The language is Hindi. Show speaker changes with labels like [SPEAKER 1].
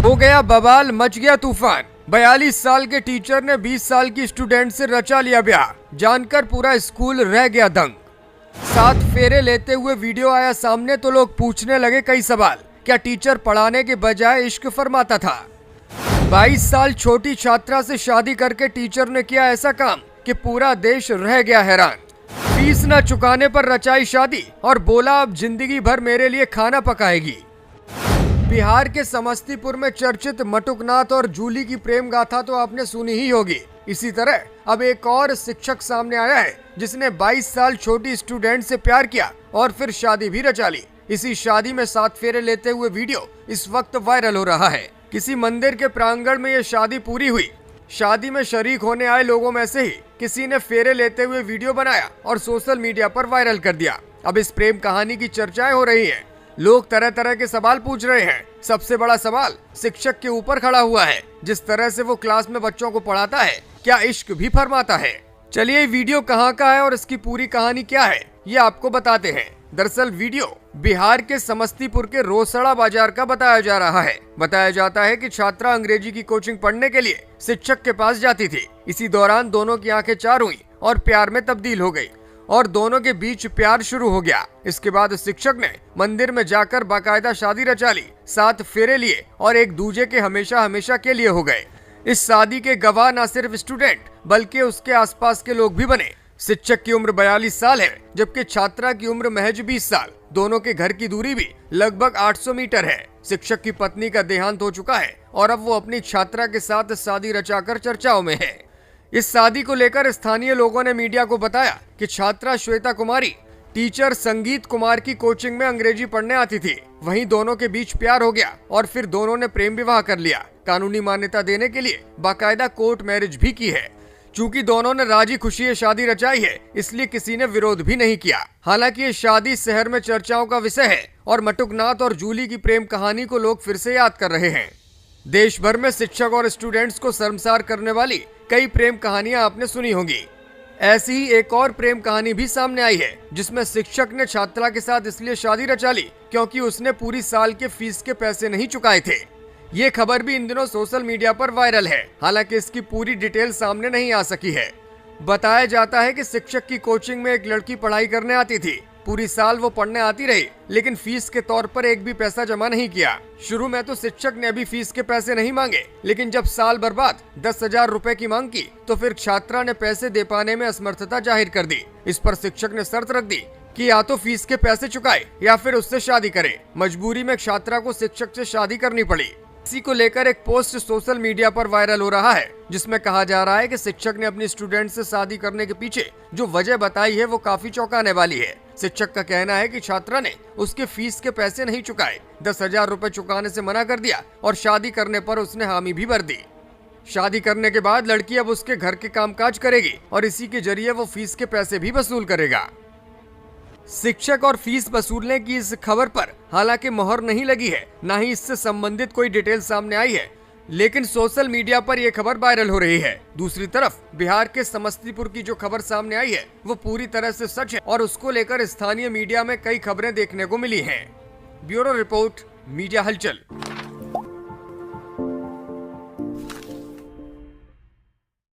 [SPEAKER 1] हो गया बवाल, मच गया तूफान। 42 साल के टीचर ने 20 साल की स्टूडेंट से रचा लिया ब्याह। जानकर पूरा स्कूल रह गया दंग। 7 फेरे लेते हुए वीडियो आया सामने तो लोग पूछने लगे कई सवाल। क्या टीचर पढ़ाने के बजाय इश्क फरमाता था? 22 साल छोटी छात्रा से शादी करके टीचर ने किया ऐसा काम कि पूरा देश रह गया हैरान। फीस न चुकाने पर रचाई शादी और बोला अब जिंदगी भर मेरे लिए खाना पकाएगी। बिहार के समस्तीपुर में चर्चित मटुकनाथ और जूली की प्रेम गाथा तो आपने सुनी ही होगी। इसी तरह अब एक और शिक्षक सामने आया है जिसने 22 साल छोटी स्टूडेंट से प्यार किया और फिर शादी भी रचा ली। इसी शादी में 7 फेरे लेते हुए वीडियो इस वक्त वायरल हो रहा है। किसी मंदिर के प्रांगण में ये शादी पूरी हुई। शादी में शरीक होने आए लोगों में से ही किसी ने फेरे लेते हुए वीडियो बनाया और सोशल मीडिया पर वायरल कर दिया। अब इस प्रेम कहानी की चर्चाएं हो रही हैं। लोग तरह तरह के सवाल पूछ रहे हैं। सबसे बड़ा सवाल शिक्षक के ऊपर खड़ा हुआ है। जिस तरह से वो क्लास में बच्चों को पढ़ाता है, क्या इश्क भी फरमाता है? चलिए ये वीडियो कहाँ का है और इसकी पूरी कहानी क्या है, ये आपको बताते हैं। दरअसल वीडियो बिहार के समस्तीपुर के रोसड़ा बाजार का बताया जा रहा है। बताया जाता है कि छात्रा अंग्रेजी की कोचिंग पढ़ने के लिए शिक्षक के पास जाती थी। इसी दौरान दोनों की आंखें चार हुई और प्यार में तब्दील हो गई और दोनों के बीच प्यार शुरू हो गया। इसके बाद शिक्षक ने मंदिर में जाकर बाकायदा शादी रचा ली। 7 फेरे लिए और एक दूजे के हमेशा हमेशा के लिए हो गए। इस शादी के गवाह न सिर्फ स्टूडेंट बल्कि उसके आसपास के लोग भी बने। शिक्षक की उम्र 42 साल है जबकि छात्रा की उम्र महज 20 साल। दोनों के घर की दूरी भी लगभग 800 मीटर है। शिक्षक की पत्नी का देहांत हो चुका है और अब वो अपनी छात्रा के साथ शादी रचाकर चर्चाओं में है। इस शादी को लेकर स्थानीय लोगों ने मीडिया को बताया कि छात्रा श्वेता कुमारी टीचर संगीत कुमार की कोचिंग में अंग्रेजी पढ़ने आती थी। वहीं दोनों के बीच प्यार हो गया और फिर दोनों ने प्रेम विवाह कर लिया। कानूनी मान्यता देने के लिए बाकायदा कोर्ट मैरिज भी की है। चूंकि दोनों ने राजी खुशी ये शादी रचाई है, इसलिए किसी ने विरोध भी नहीं किया। हालांकि ये शादी शहर में चर्चाओं का विषय है और मटुकनाथ और जूली की प्रेम कहानी को लोग फिर से याद कर रहे हैं। देश भर में शिक्षक और स्टूडेंट्स को शर्मसार करने वाली कई प्रेम कहानियां आपने सुनी होंगी। ऐसी ही एक और प्रेम कहानी भी सामने आई है जिसमें शिक्षक ने छात्रा के साथ इसलिए शादी रचा ली क्योंकि उसने पूरी साल के फीस के पैसे नहीं चुकाए थे। ये खबर भी इन दिनों सोशल मीडिया पर वायरल है। हालांकि इसकी पूरी डिटेल सामने नहीं आ सकी है। बताया जाता है कि शिक्षक की कोचिंग में एक लड़की पढ़ाई करने आती थी। पूरी साल वो पढ़ने आती रही लेकिन फीस के तौर पर एक भी पैसा जमा नहीं किया। शुरू में तो शिक्षक ने अभी फीस के पैसे नहीं मांगे, लेकिन जब साल भर बाद 10,000 रुपए की मांग की तो फिर छात्रा ने पैसे दे पाने में असमर्थता जाहिर कर दी। इस पर शिक्षक ने शर्त रख दी कि या तो फीस के पैसे चुकाए या फिर उससे शादी करे। मजबूरी में छात्रा को शिक्षक से शादी करनी पड़ी। इसी को लेकर एक पोस्ट सोशल मीडिया पर वायरल हो रहा है जिसमें कहा जा रहा है कि शिक्षक ने अपनी स्टूडेंट से शादी करने के पीछे जो वजह बताई है वो काफी चौंकाने वाली है। शिक्षक का कहना है कि छात्रा ने उसके फीस के पैसे नहीं चुकाए, 10,000 रुपए चुकाने से मना कर दिया और शादी करने पर उसने हामी भी भर दी। शादी करने के बाद लड़की अब उसके घर के कामकाज करेगी और इसी के जरिए वो फीस के पैसे भी वसूल करेगा। शिक्षक और फीस वसूलने की इस खबर पर हालांकि मोहर नहीं लगी है, ना ही इससे संबंधित कोई डिटेल सामने आई है, लेकिन सोशल मीडिया पर यह खबर वायरल हो रही है। दूसरी तरफ बिहार के समस्तीपुर की जो खबर सामने आई है वो पूरी तरह से सच है और उसको लेकर स्थानीय मीडिया में कई खबरें देखने को मिली हैं। ब्यूरो रिपोर्ट, मीडिया हलचल।